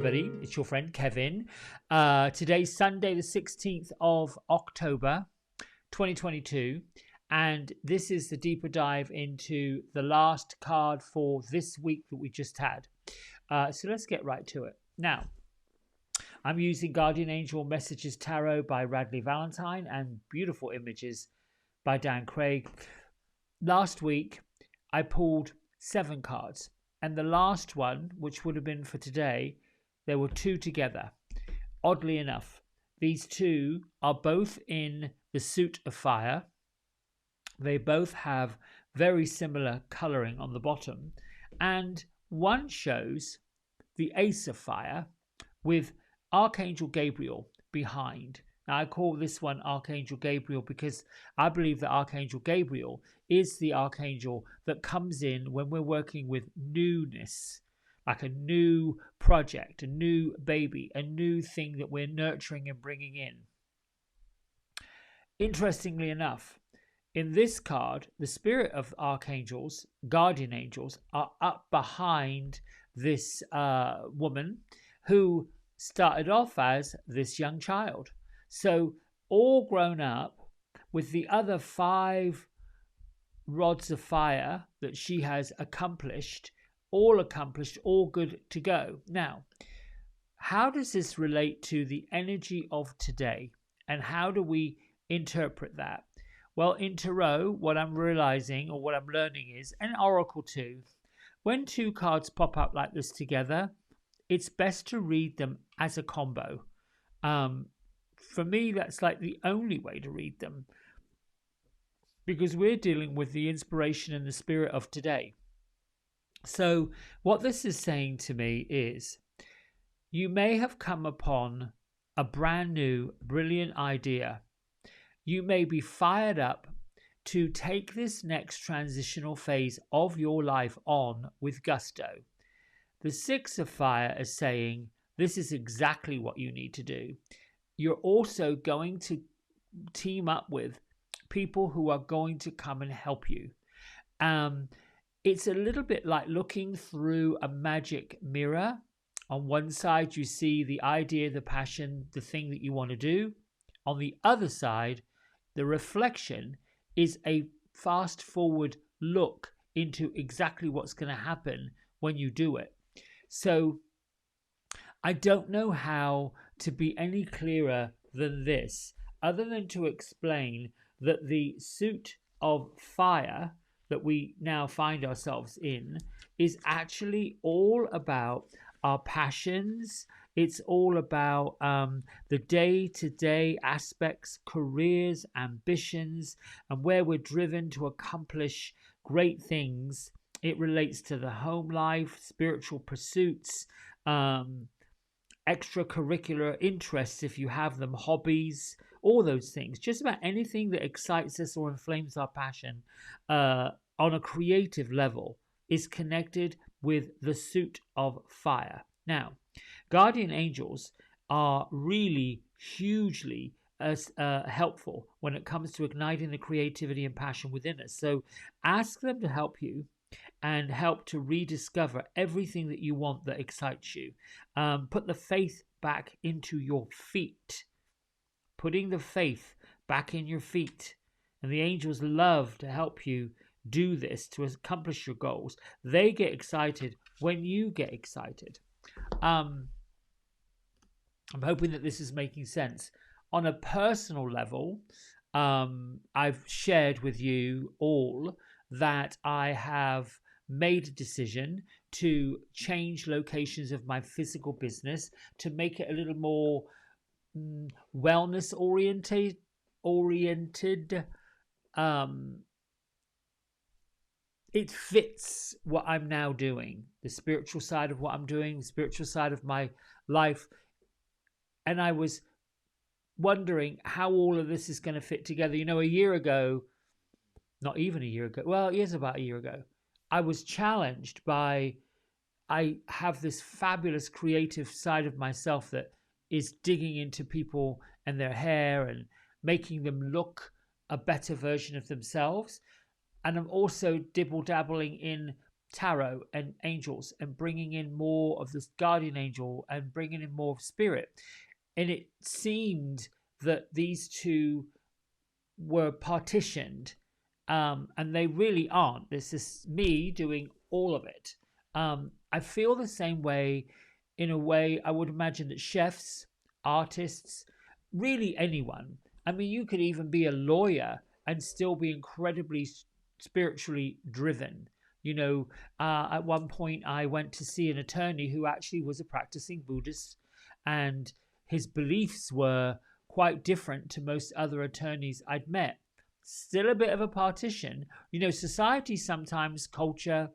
everybody. It's your friend Kevin. Today's Sunday, the 16th of October, 2022. And this is the deeper dive into the last card for this week that we just had. So let's get right to it. Now, I'm using Guardian Angel Messages Tarot by Radleigh Valentine and Beautiful Images by Dan Craig. Last week, I pulled 7 cards. And the last one, which would have been for today, there were 2 together. Oddly enough, these 2 are both in the suit of fire. They both have very similar colouring on the bottom. And one shows the Ace of Fire with Archangel Gabriel behind. Now, I call this one Archangel Gabriel because I believe that Archangel Gabriel is the archangel that comes in when we're working with newness, like a new project, a new baby, a new thing that we're nurturing and bringing in. Interestingly enough, in this card, the spirit of archangels, guardian angels, are up behind this woman who started off as this young child. So all grown up with the other 5 rods of fire that she has accomplished, all good to go. Now, how does this relate to the energy of today? And how do we interpret that? Well, in Tarot, what I'm realizing or what I'm learning is, and Oracle too, when 2 cards pop up like this together, it's best to read them as a combo. For me, that's like the only way to read them, because we're dealing with the inspiration and the spirit of today. So what this is saying to me is, you may have come upon a brand new, brilliant idea. You may be fired up to take this next transitional phase of your life on with gusto. The 6 of Fire is saying, this is exactly what you need to do. You're also going to team up with people who are going to come and help you. It's a little bit like looking through a magic mirror. On one side, you see the idea, the passion, the thing that you want to do. On the other side, the reflection is a fast forward look into exactly what's going to happen when you do it. So I don't know how to be any clearer than this, other than to explain that the suit of fire that we now find ourselves in is actually all about our passions. It's all about the day-to-day aspects, careers, ambitions, and where we're driven to accomplish great things. It relates to the home life, spiritual pursuits, extracurricular interests if you have them, hobbies, all those things. Just about anything that excites us or inflames our passion on a creative level is connected with the suit of fire. Now, guardian angels are really hugely helpful when it comes to igniting the creativity and passion within us. So ask them to help you and help to rediscover everything that you want that excites you. Put the faith back into your feet. Putting the faith back in your feet. And the angels love to help you do this to accomplish your goals. They get excited when you get excited. I'm hoping that this is making sense. On a personal level, I've shared with you all that I have made a decision to change locations of my physical business to make it a little more wellness oriented. It fits what I'm now doing, the spiritual side of what I'm doing, the spiritual side of my life. And I was wondering how all of this is going to fit together. You know, a year ago, not even a year ago, well, it is about a year ago, I was challenged by, I have this fabulous creative side of myself that is digging into people and their hair and making them look a better version of themselves. And I'm also dibble-dabbling in tarot and angels and bringing in more of this guardian angel and bringing in more of spirit. And it seemed that these two were partitioned, and they really aren't. This is me doing all of it. I feel the same way. In a way, I would imagine that chefs, artists, really anyone. I mean, you could even be a lawyer and still be incredibly spiritually driven. At one point I went to see an attorney who actually was a practicing Buddhist, and his beliefs were quite different to most other attorneys I'd met. Still a bit of a partition. Society sometimes, culture,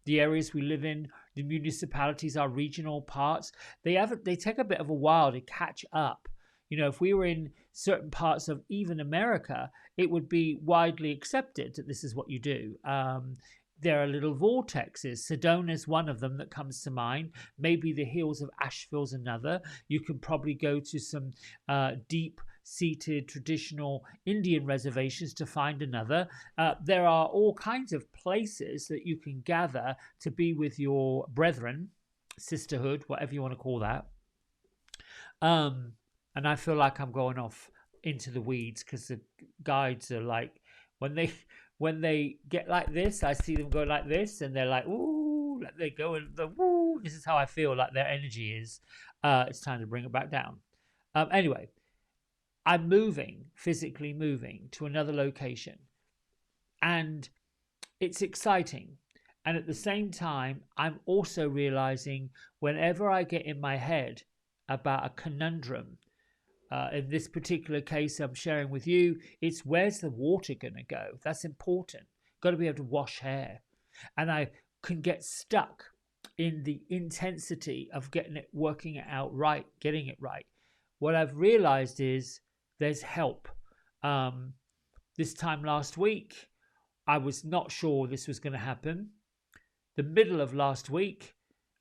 the areas we live in, the municipalities, our regional parts, they take a bit of a while to catch up. If we were in certain parts of even America, it would be widely accepted that this is what you do. There are little vortexes. Sedona is one of them that comes to mind. Maybe the hills of Asheville's another. You can probably go to some deep-seated traditional Indian reservations to find another. There are all kinds of places that you can gather to be with your brethren, sisterhood, whatever you want to call that. And I feel like I'm going off into the weeds because the guides are like, when they get like this, I see them go like this, and they're like, ooh, like they go and the woo. This is how I feel like their energy is. It's time to bring it back down. Anyway, I'm physically moving to another location, and it's exciting. And at the same time, I'm also realizing whenever I get in my head about a conundrum, in this particular case I'm sharing with you, it's where's the water going to go? That's important. Got to be able to wash hair. And I can get stuck in the intensity of working it out right, getting it right. What I've realized is there's help. This time last week, I was not sure this was going to happen. The middle of last week,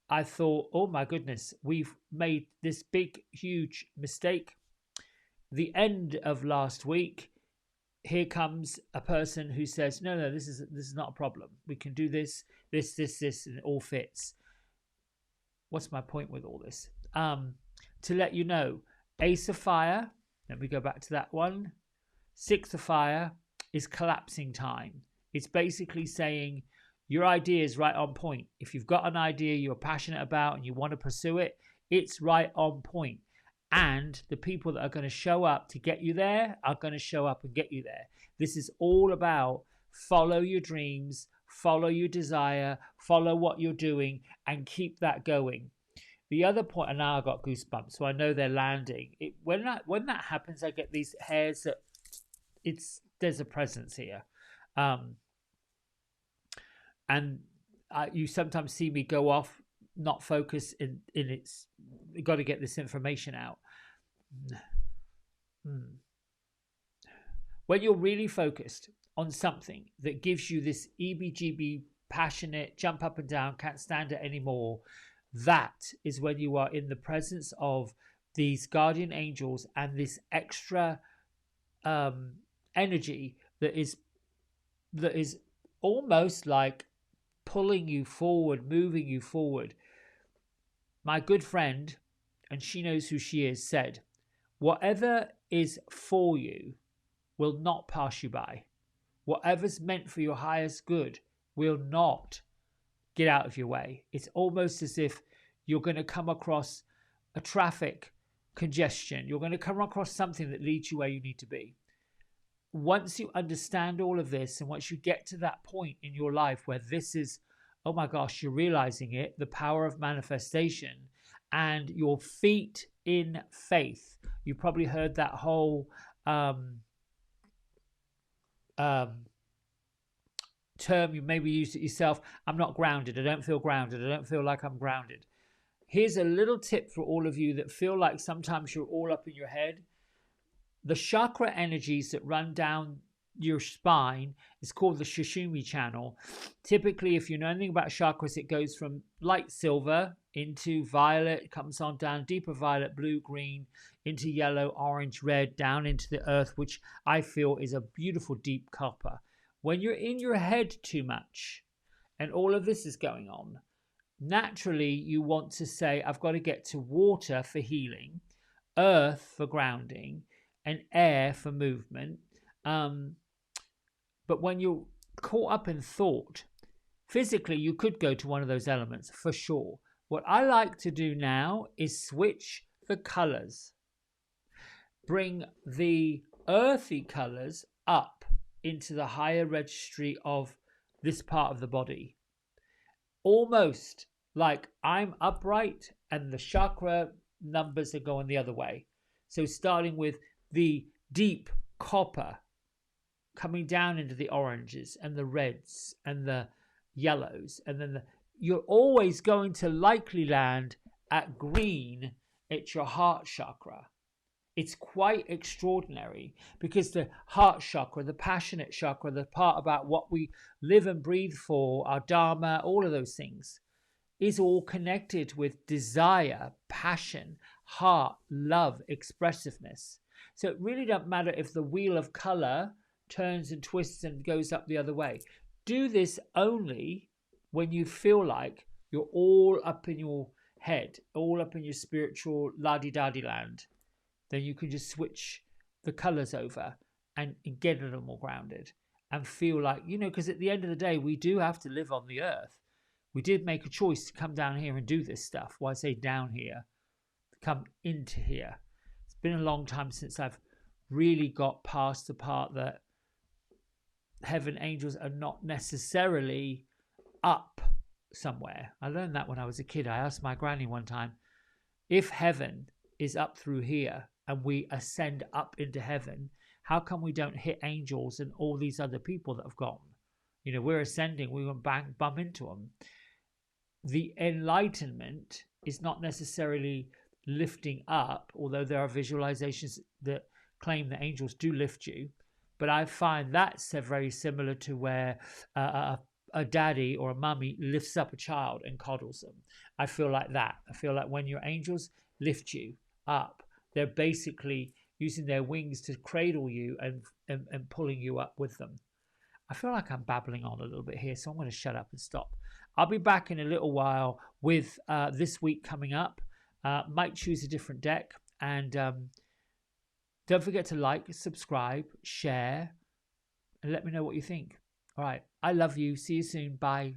I thought, oh my goodness, we've made this big, huge mistake. The end of last week, here comes a person who says, no, this is not a problem. We can do this, and it all fits. What's my point with all this? To let you know, Ace of Fire, let me go back to that one. Six of Fire is collapsing time. It's basically saying your idea is right on point. If you've got an idea you're passionate about and you want to pursue it, it's right on point. And the people that are going to show up to get you there are going to show up and get you there. This is all about follow your dreams, follow your desire, follow what you're doing, and keep that going. The other point, and now I got goosebumps, so I know they're landing. When that happens, I get these hairs that there's a presence here, and you sometimes see me go off, not focus in its. You've got to get this information out. When you're really focused on something that gives you this EBGB, passionate, jump up and down, can't stand it anymore, that is when you are in the presence of these guardian angels and this extra energy that is almost like pulling you forward, moving you forward. My good friend, and she knows who she is, said, whatever is for you will not pass you by. Whatever's meant for your highest good will not get out of your way. It's almost as if you're going to come across a traffic congestion. You're going to come across something that leads you where you need to be. Once you understand all of this, and once you get to that point in your life where this is, oh my gosh, you're realizing it, the power of manifestation, and your feet in faith. You probably heard that whole term, you maybe used it yourself. I'm not grounded. I don't feel grounded. I don't feel like I'm grounded. Here's a little tip for all of you that feel like sometimes you're all up in your head. The chakra energies that run down your spine is called the Sushumna channel. Typically, if you know anything about chakras, it goes from light silver into violet, comes on down deeper violet, blue, green, into yellow, orange, red, down into the earth, which I feel is a beautiful deep copper. When you're in your head too much, and all of this is going on, naturally you want to say, I've got to get to water for healing, earth for grounding, and air for movement. But when you're caught up in thought, physically you could go to one of those elements for sure. What I like to do now is switch the colors, bring the earthy colors up into the higher registry of this part of the body, almost like I'm upright and the chakra numbers are going the other way. So starting with the deep copper, coming down into the oranges and the reds and the yellows, and then you're always going to likely land at green at your heart chakra. It's quite extraordinary because the heart chakra, the passionate chakra, the part about what we live and breathe for, our dharma, all of those things, is all connected with desire, passion, heart, love, expressiveness. So it really doesn't matter if the wheel of color turns and twists and goes up the other way. Do this only when you feel like you're all up in your head, all up in your spiritual la-di-da-di land. Then you can just switch the colors over and get a little more grounded and feel like, because at the end of the day, we do have to live on the earth. We did make a choice to come down here and do this stuff. Well, I say down here, come into here. It's been a long time since I've really got past the part that heaven angels are not necessarily up somewhere. I learned that when I was a kid. I asked my granny one time, if heaven is up through here and we ascend up into heaven, how come we don't hit angels and all these other people that have gone? We're ascending, we won't bump into them. The enlightenment is not necessarily lifting up, although there are visualizations that claim that angels do lift you. But I find that's very similar to where a daddy or a mummy lifts up a child and coddles them. I feel like that. I feel like when your angels lift you up, they're basically using their wings to cradle you and pulling you up with them. I feel like I'm babbling on a little bit here, so I'm going to shut up and stop. I'll be back in a little while with this week coming up. Might choose a different deck. And don't forget to like, subscribe, share, and let me know what you think. All right. I love you. See you soon. Bye.